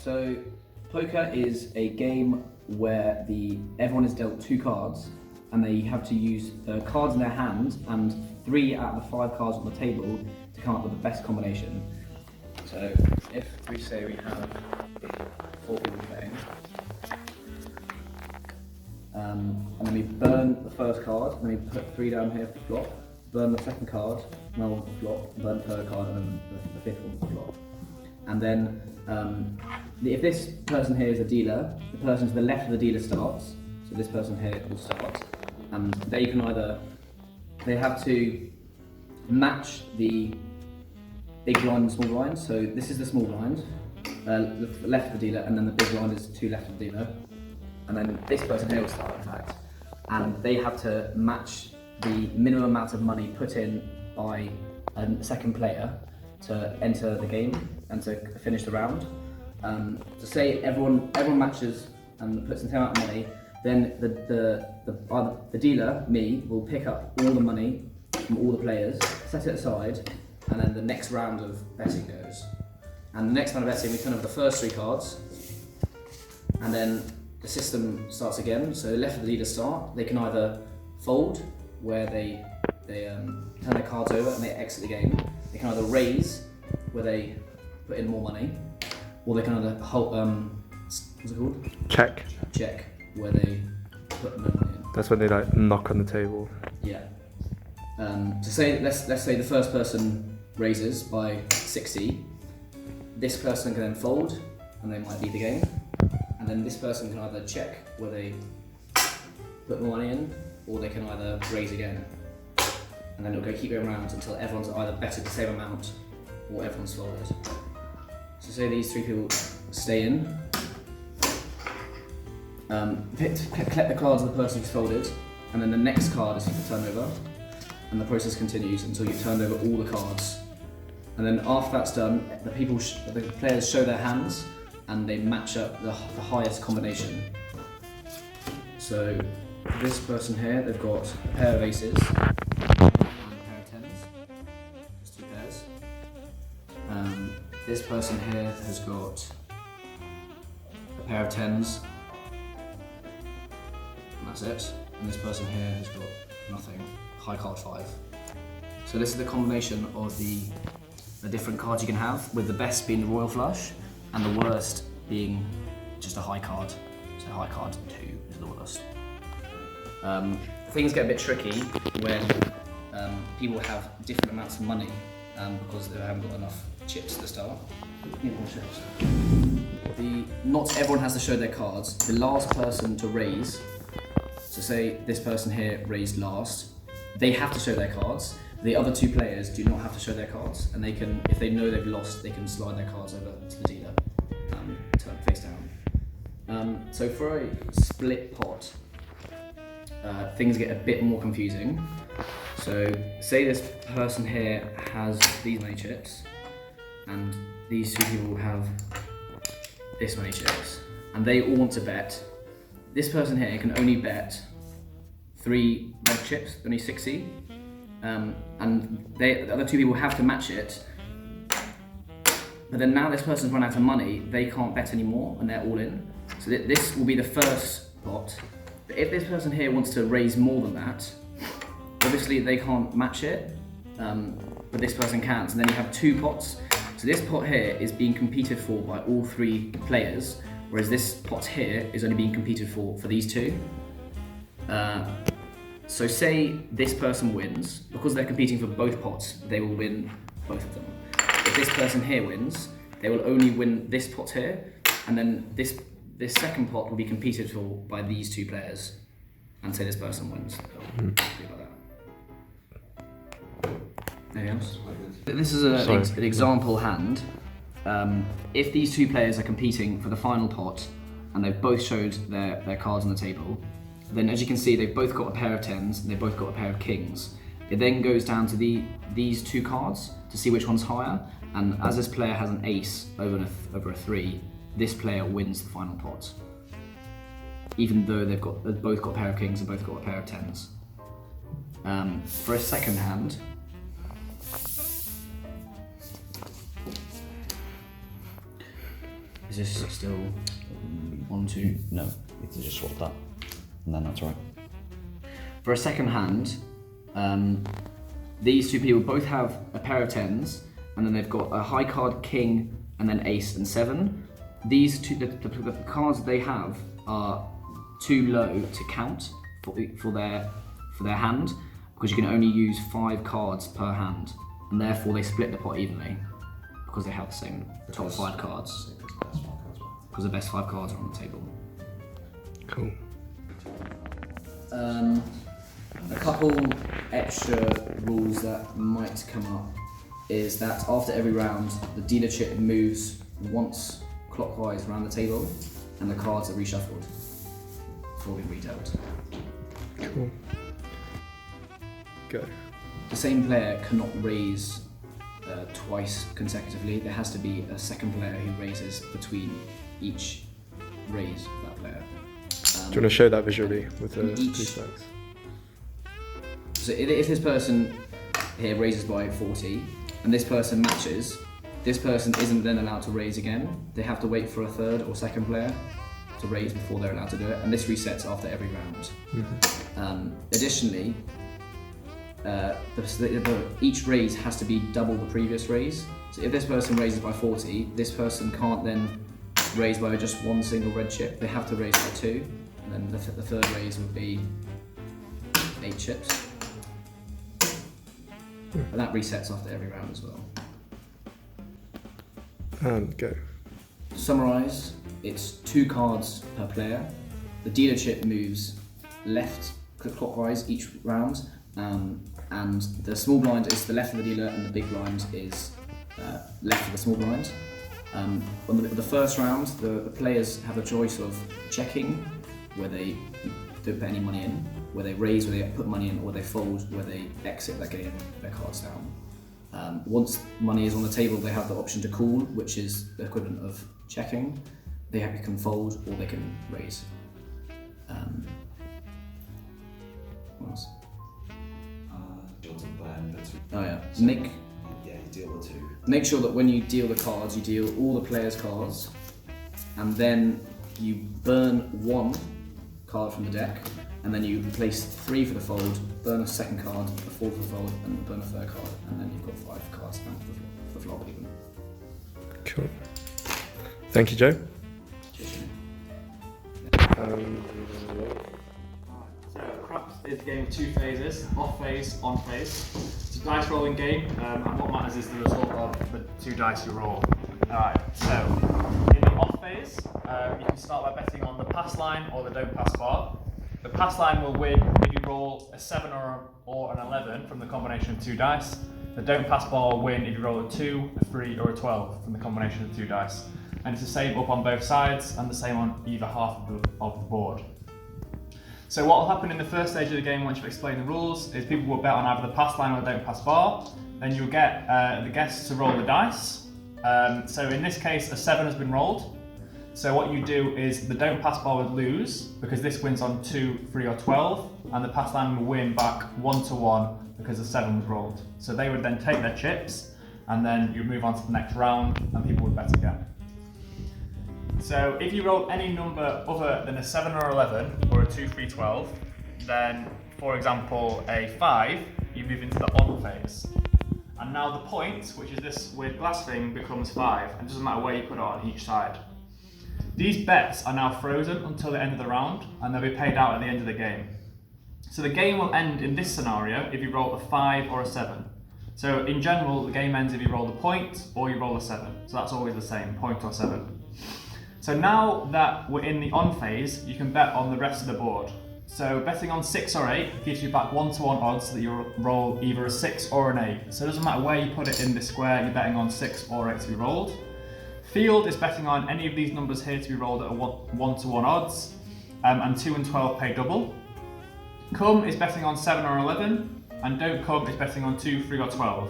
So, poker is a game where everyone is dealt 2 cards, and they have to use the cards in their hand and 3 out of the 5 cards on the table to come up with the best combination. So, if we say we have 4 people playing, and then we burn the first card, and then we put 3 down here for the flop, burn the second card, another one for the flop, burn the third card, and then the 5th one for the flop. And then, if this person here is a dealer, the person to the left of the dealer starts, so this person here will start, and they have to match the big blind and small blind. So this is the small blind, the left of the dealer, and then the big blind is to left of the dealer. And then this person here will start, in fact, and they have to match the minimum amount of money put in by a second player to enter the game and to finish the round. So say everyone matches and puts in the same amount of money, then the dealer, me, will pick up all the money from all the players, set it aside, and then the next round of betting goes. And the next round of betting, we turn over the first 3 cards, and then the system starts again. So left of the leader start, they can either fold, where they turn their cards over and they exit the game. They can either raise, where they put in more money, or they can either hold, what's it called? Check, where they put no money in. That's when they like knock on the table. Yeah. So say let's say the first person raises by 60. This person can then fold, and they might lead the game. And then this person can either check, where they put more money in, or they can either raise again. And then it'll keep going around until everyone's either betted the same amount, or everyone's folded. So say these 3 people stay in. Collect the cards of the person who's folded, and then the next card is for the turnover, and the process continues until you've turned over all the cards. And then after that's done, the players show their hands, and they match up the highest combination. So this person here, they've got a pair of aces and a pair of tens, just 2 pairs. This person here has got a pair of tens, and that's it. And this person here has got nothing, high card 5. So this is the combination of the different cards you can have, with the best being the royal flush, and the worst being just a high card. So high card 2 is the worst. Things get a bit tricky when people have different amounts of money because they haven't got enough chips at the start. Not everyone has to show their cards. The last person to raise, so say this person here raised last, they have to show their cards. The other 2 players do not have to show their cards, and they can, if they know they've lost, they can slide their cards over to the dealer, turn face down. So for a split pot, things get a bit more confusing. So say this person here has these many chips, and these 2 people have this many chips, and they all want to bet. This person here can only bet 3 red chips, only 60. And the other 2 people have to match it, but then now this person's run out of money, they can't bet anymore, and they're all in. So this will be the first pot. But if this person here wants to raise more than that, obviously they can't match it, but this person can. So then you have 2 pots. So this pot here is being competed for by all 3 players, whereas this pot here is only being competed for these 2. So say this person wins, because they're competing for both pots, they will win both of them. If this person here wins, they will only win this pot here, and then this second pot will be competed for by these 2 players. And say this person wins. Like that. Anything else? This is an example hand. If these 2 players are competing for the final pot, and they've both showed their cards on the table, then as you can see, they've both got a pair of 10s and they've both got a pair of kings. It then goes down to these 2 cards to see which one's higher, and as this player has an ace over a 3, this player wins the final pot. Even though they've both got a pair of kings and both got a pair of 10s. For a second hand, Is this still 1, 2? No, you can just swap that, and then that's right. For a second hand, these two people both have a pair of 10s, and then they've got a high card king, and then ace and 7. These two, the cards they have are too low to count for their hand, because you can only use 5 cards per hand, and therefore they split the pot evenly because they have the same top 5 cards. Because the best 5 cards are on the table. Cool. A couple extra rules that might come up is that after every round, the dealer chip moves once clockwise around the table, and the cards are reshuffled before being redealt. Cool. Go. The same player cannot raise twice consecutively. There has to be a second player who raises between each raise of that player. Do you want to show that visually with the 2 stacks? So if this person here raises by 40 and this person matches, this person isn't then allowed to raise again. They have to wait for a third or second player to raise before they're allowed to do it, and this resets after every round. Mm-hmm. Additionally, each raise has to be double the previous raise. So if this person raises by 40, this person can't then raise by just 1 single red chip. They have to raise by 2, and then the third raise would be 8 chips. And that resets after every round as well. And go. To summarise, it's 2 cards per player. The dealer chip moves left clockwise each round, and the small blind is to the left of the dealer, and the big blind is left of the small blind. On the first round, the players have a choice of checking, where they don't put any money in, where they raise, where they put money in, or they fold, where they exit their game, their cards down. Once money is on the table, they have the option to call, which is the equivalent of checking. They can fold or they can raise. What else? Oh yeah. You deal the 2. Make sure that when you deal the cards, you deal all the players' cards, and then you burn 1 card from the deck, and then you place 3 for the fold, burn a second card, a 4 for the fold, and burn a third card, and then you've got 5 cards down for the flop even. Cool. Thank you, Joe. So craps is a game of 2 phases: off phase, on phase. It's a dice rolling game, and what matters is the result of the 2 dice you roll. Alright, so in the off phase, you can start by betting on the pass line or the don't pass bar. The pass line will win if you roll a 7 or an 11 from the combination of 2 dice. The don't pass bar will win if you roll a 2, a 3 or a 12 from the combination of 2 dice. And it's the same up on both sides and the same on either half of the board. So what will happen in the first stage of the game, once you've explained the rules, is people will bet on either the pass line or the don't pass bar. Then you'll get the guests to roll the dice. So in this case, a 7 has been rolled. So what you do is the don't pass bar would lose because this wins on 2, 3 or 12, and the pass line will win back 1 to 1 because the 7 was rolled. So they would then take their chips, and then you move on to the next round and people would bet again. So if you roll any number other than a 7 or 11 or a 2, 3, 12, then for example a 5, you move into the on phase. And now the point, which is this weird glass thing, becomes 5, and it doesn't matter where you put it on each side. These bets are now frozen until the end of the round, and they'll be paid out at the end of the game. So the game will end in this scenario if you roll a 5 or a 7. So in general, the game ends if you roll the point or you roll a 7. So that's always the same, point or 7. So now that we're in the on phase, you can bet on the rest of the board. So betting on 6 or 8 gives you back 1-1 odds that you roll either a 6 or an 8. So it doesn't matter where you put it in this square, you're betting on 6 or 8 to be rolled. Field is betting on any of these numbers here to be rolled at a 1-1 odds, and 2 and 12 pay double. Come is betting on 7 or 11, and don't come is betting on 2, 3 or 12.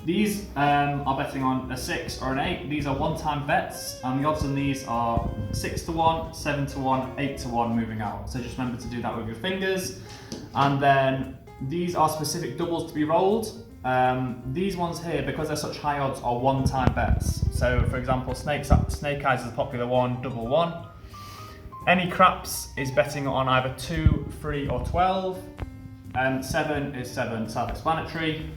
These are betting on a 6 or an 8. These are one-time bets, and the odds on these are 6 to 1, 7 to 1, 8 to 1 moving out. So just remember to do that with your fingers. And then these are specific doubles to be rolled. these ones here, because they're such high odds, are one-time bets. So, for example, Snake Eyes is a popular one, double one. Any craps is betting on either 2, 3, or 12. 7 is 7, self-explanatory.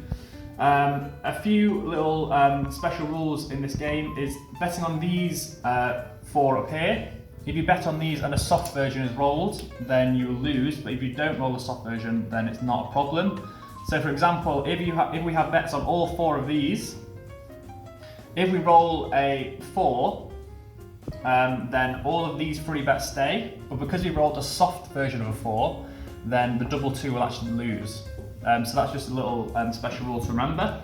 A few little special rules in this game is betting on these 4 up here. If you bet on these and a soft version is rolled, then you will lose, but if you don't roll the soft version, then it's not a problem. So for example, if we have bets on all 4 of these, if we roll a 4, then all of these 3 bets stay, but because we rolled a soft version of a 4, then the double 2 will actually lose. So that's just a little special rule to remember.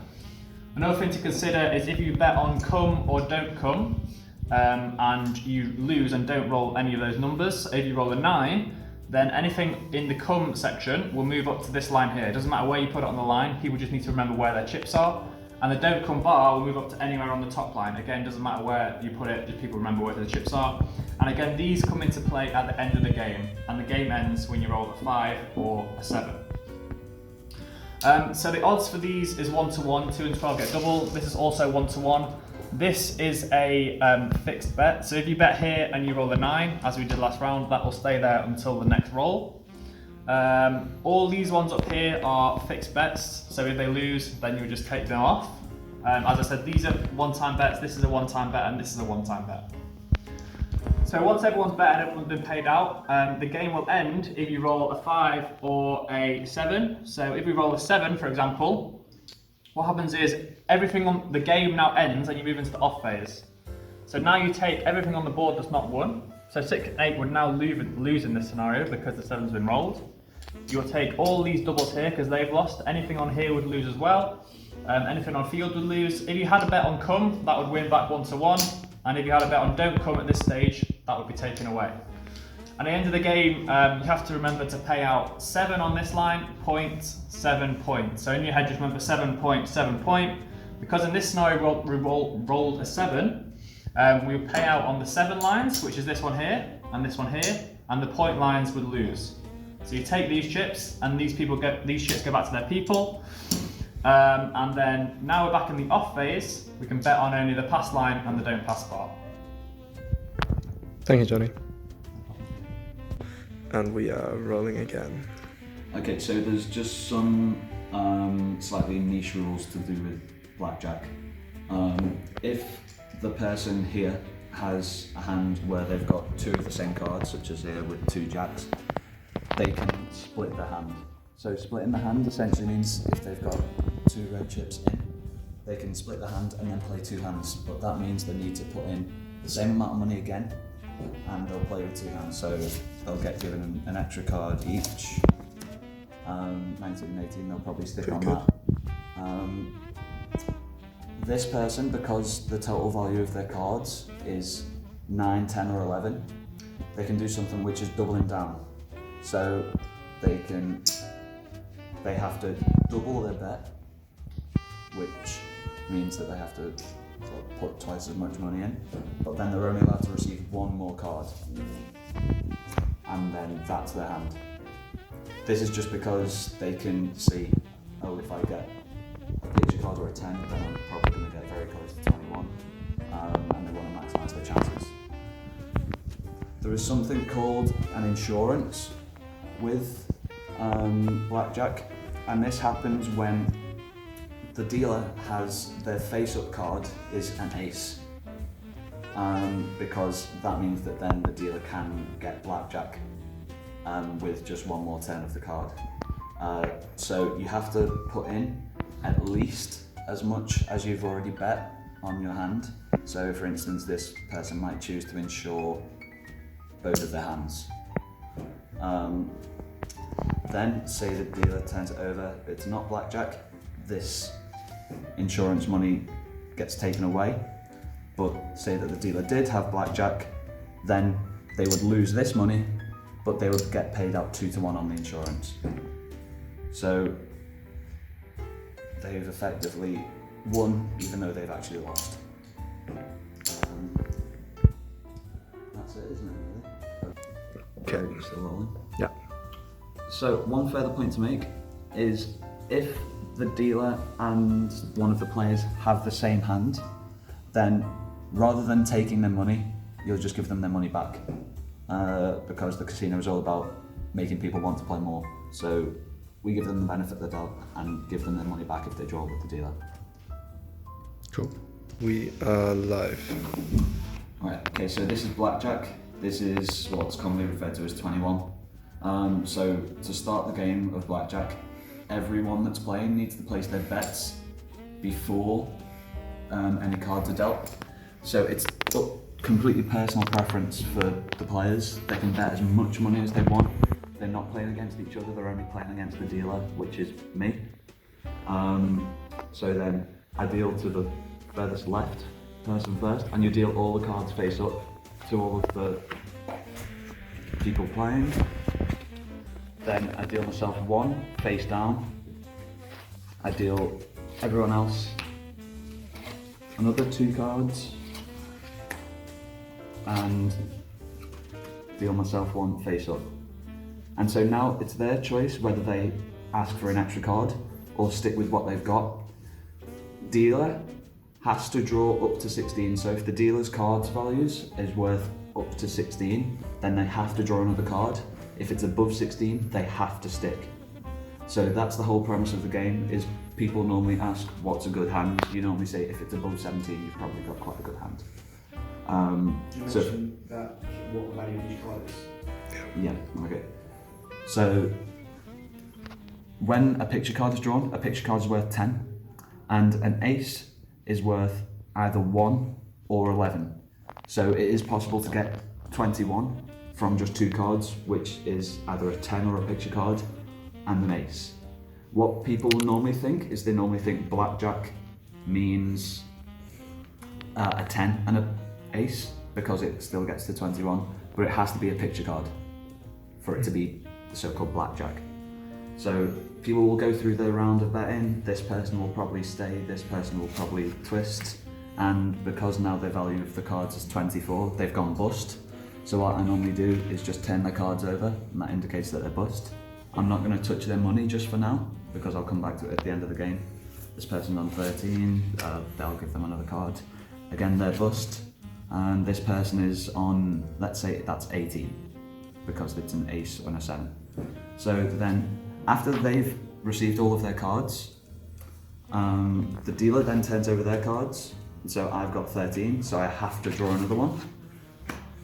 Another thing to consider is if you bet on come or don't come, and you lose and don't roll any of those numbers. So if you roll a 9, then anything in the come section will move up to this line here. It doesn't matter where you put it on the line, people just need to remember where their chips are. And the don't come bar will move up to anywhere on the top line. Again, doesn't matter where you put it, just people remember where the chips are. And again, these come into play at the end of the game, and the game ends when you roll a 5 or a 7. So the odds for these is 1 to 1, 2 and 12 get double. This is also 1 to 1. This is a fixed bet. So if you bet here and you roll a 9, as we did last round, that will stay there until the next roll. All these ones up here are fixed bets. So if they lose, then you just take them off. As I said, these are one-time bets. This is a one-time bet, and this is a one-time bet. So once everyone's bet and everyone's been paid out, the game will end if you roll a 5 or a 7. So if we roll a 7, for example, what happens is everything on the game now ends and you move into the off phase. So now you take everything on the board that's not won. So 6 and 8 would now lose in this scenario because the 7's been rolled. You'll take all these doubles here because they've lost. Anything on here would lose as well. Anything on field would lose. If you had a bet on come, that would win back 1 to 1. And if you had a bet on don't come at this stage, that would be taken away. At the end of the game, you have to remember to pay out 7 on this line, point, 7 point. So in your head, just remember 7 point, 7 point. Because in this scenario, we rolled a 7, we would pay out on the 7 lines, which is this one here, and this one here, and the point lines would lose. So you take these chips, and these chips go back to their people. And then now we're back in the off phase, we can bet on only the pass line and the don't pass bar. Thank you, Johnny. And we are rolling again. Okay, so there's just some slightly niche rules to do with blackjack. If the person here has a hand where they've got 2 of the same cards, such as here with 2 jacks, they can split the hand. So splitting the hand essentially means if they've got 2 red chips in, they can split the hand and then play 2 hands, but that means they need to put in the same amount of money again, and they'll play with 2 hands, so they'll get given an extra card each. 19 and 18, they'll probably stick on that. This person, because the total value of their cards is 9, 10 or 11, they can do something which is doubling down. So they have to double their bet, which means that they have to put twice as much money in, but then they're only allowed to receive 1 more card, and then that's their hand. This is just because they can see, oh, if I get a picture card or a 10, then I'm probably going to get very close to 21, and they want to maximise their chances. There is something called an insurance with blackjack, and this happens when the dealer has their face-up card is an ace, because that means that then the dealer can get blackjack with just 1 more turn of the card. So you have to put in at least as much as you've already bet on your hand. So for instance, this person might choose to insure both of their hands. Then say the dealer turns it over, it's not blackjack, this insurance money gets taken away, but say that the dealer did have blackjack, then they would lose this money, but they would get paid out 2 to 1 on the insurance. So they've effectively won even though they've actually lost. That's it, isn't it, really? Okay. Still rolling? Yeah. So one further point to make is if the dealer and one of the players have the same hand, then rather than taking their money, you'll just give them their money back. Because the casino is all about making people want to play more. So we give them the benefit of the doubt and give them their money back if they draw with the dealer. Cool. We are live. Right, okay, so this is blackjack. This is what's commonly referred to as 21. So to start the game of blackjack, everyone that's playing needs to place their bets before any cards are dealt. So it's completely personal preference for the players. They can bet as much money as they want. They're not playing against each other, they're only playing against the dealer, which is me. So then I deal to the furthest left person first, and you deal all the cards face up to all of the people playing. Then I deal myself one face down. I deal everyone else another 2 cards, and deal myself one face up. And so now it's their choice whether they ask for an extra card or stick with what they've got. Dealer has to draw up to 16, so if the dealer's cards values is worth up to 16, then they have to draw another card. If it's above 16, they have to stick. So that's the whole premise of the game, is people normally ask what's a good hand. You normally say if it's above 17, you've probably got quite a good hand. Did you mention that what the value of each card is? Yeah, okay. So when a picture card is drawn, a picture card is worth 10, and an ace is worth either 1 or 11. So it is possible to get 21 from just 2 cards, which is either a 10 or a picture card and an ace. What people normally think is they normally think blackjack means a 10 and an ace, because it still gets to 21, but it has to be a picture card for it to be the so-called blackjack. So people will go through the round of betting. This person will probably stay, this person will probably twist, and because now their value of the cards is 24, they've gone bust. So what I normally do is just turn their cards over, and that indicates that they're bust. I'm not going to touch their money just for now, because I'll come back to it at the end of the game. This person's on 13, they'll give them another card. Again, they're bust, and this person is on, let's say that's 18, because it's an ace and a 7. So then, after they've received all of their cards, the dealer then turns over their cards. So I've got 13, so I have to draw another one.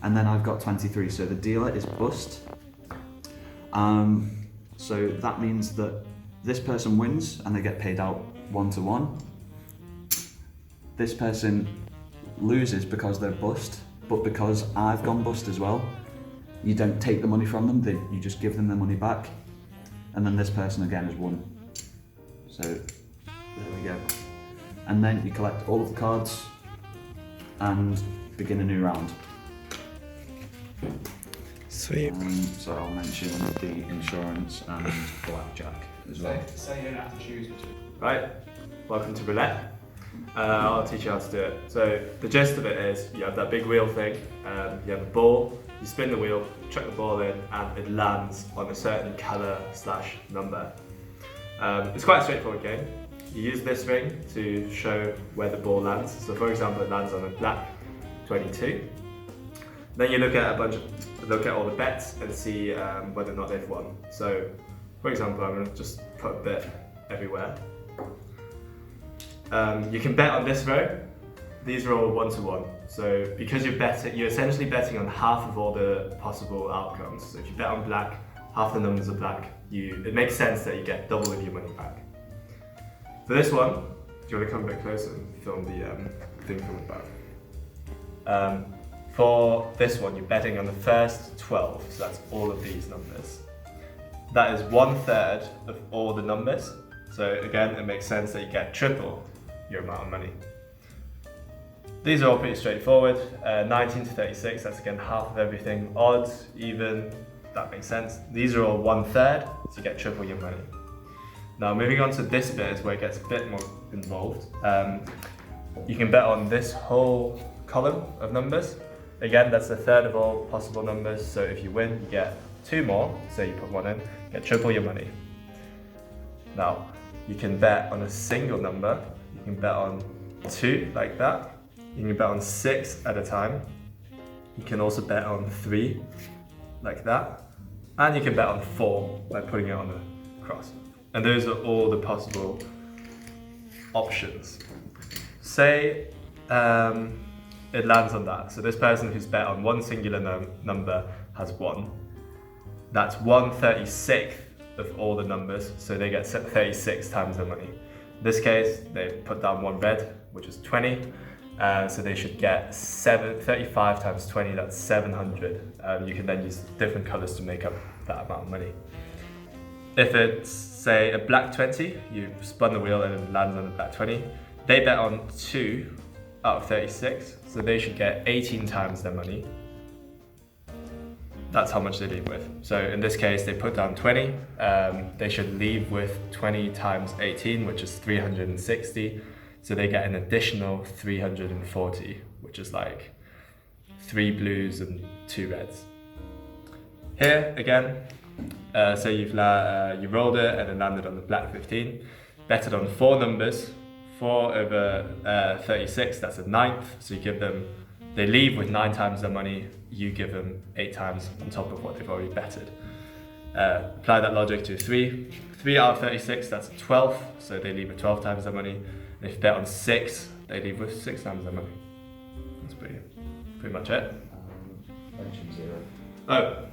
And then I've got 23, so the dealer is bust. So that means that this person wins and they get paid out 1-to-1. This person loses because they're bust, but because I've gone bust as well, you don't take the money from them, you just give them their money back. And then this person again has won. So there we go. And then you collect all of the cards and begin a new round. Sweet. So I'll mention the insurance and blackjack as well. So you don't have to choose between. Right, welcome to roulette. I'll teach you how to do it. So the gist of it is, you have that big wheel thing, you have a ball, you spin the wheel, chuck the ball in, and it lands on a certain colour/number. It's quite a straightforward game. You use this ring to show where the ball lands. So for example, it lands on a black 22. Then you look at all the bets and see whether or not they've won. So for example, I'm going to just put a bet everywhere. You can bet on this row. These are all 1-to-1. So because you're essentially betting on half of all the possible outcomes. So if you bet on black, half the numbers are black. It makes sense that you get double of your money back. For this one, do you want to come a bit closer and film the thing from the back? For this one, you're betting on the first 12, so that's all of these numbers. That is 1/3 of all the numbers. So again, it makes sense that you get triple your amount of money. These are all pretty straightforward. 19 to 36, that's again half of everything. Odd, even, that makes sense. These are all 1/3, so you get triple your money. Now moving on to this bit is where it gets a bit more involved. You can bet on this whole column of numbers. Again, that's 1/3 of all possible numbers, so if you win, you get 2 more. Say you put 1 in, get triple your money. Now, You can bet on a single number. You can bet on 2 like that. You can bet on 6 at a time. You can also bet on 3 like that. And you can bet on 4 by putting it on the cross. And those are all the possible options. Say it lands on that. So this person who's bet on one singular number has won. That's 1/36 of all the numbers, so they get 36 times their money. In this case, they put down 1 red, which is 20, so they should get 35 times 20, that's 700. You can then use different colours to make up that amount of money. If it's, say, a black 20, you spun the wheel and it lands on the black 20, they bet on 2 out of 36, so they should get 18 times their money. That's how much they leave with. So in this case, they put down 20. They should leave with 20 times 18, which is 360. So they get an additional 340, which is like 3 blues and 2 reds. Here again, say you rolled it and it landed on the black 15. Betted on 4 numbers, 4 over 36, that's a 9th. So you give them, they leave with 9 times their money, you give them 8 times on top of what they've already betted. Apply that logic to 3. 3 out of 36, that's a 12th, so they leave with 12 times their money. And if you bet on 6, they leave with 6 times their money. That's pretty much it. Mention 0. Oh,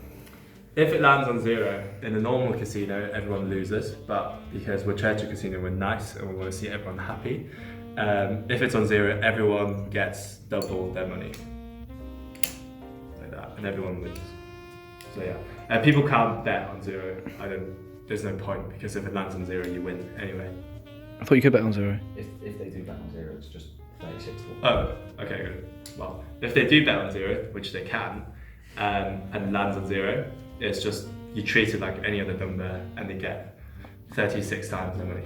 if it lands on 0, in a normal casino, everyone loses, but because we're Churchill Casino, we're nice and we want to see everyone happy. If it's on 0, everyone gets double their money. Like that, and everyone wins. So yeah, people can't bet on 0. There's no point, because if it lands on 0, you win anyway. I thought you could bet on 0. If they do bet on 0, it's just 36. Oh, okay, good. Well, if they do bet on 0, which they can, and it lands on 0, it's just, you treat it like any other number and they get 36 times their money.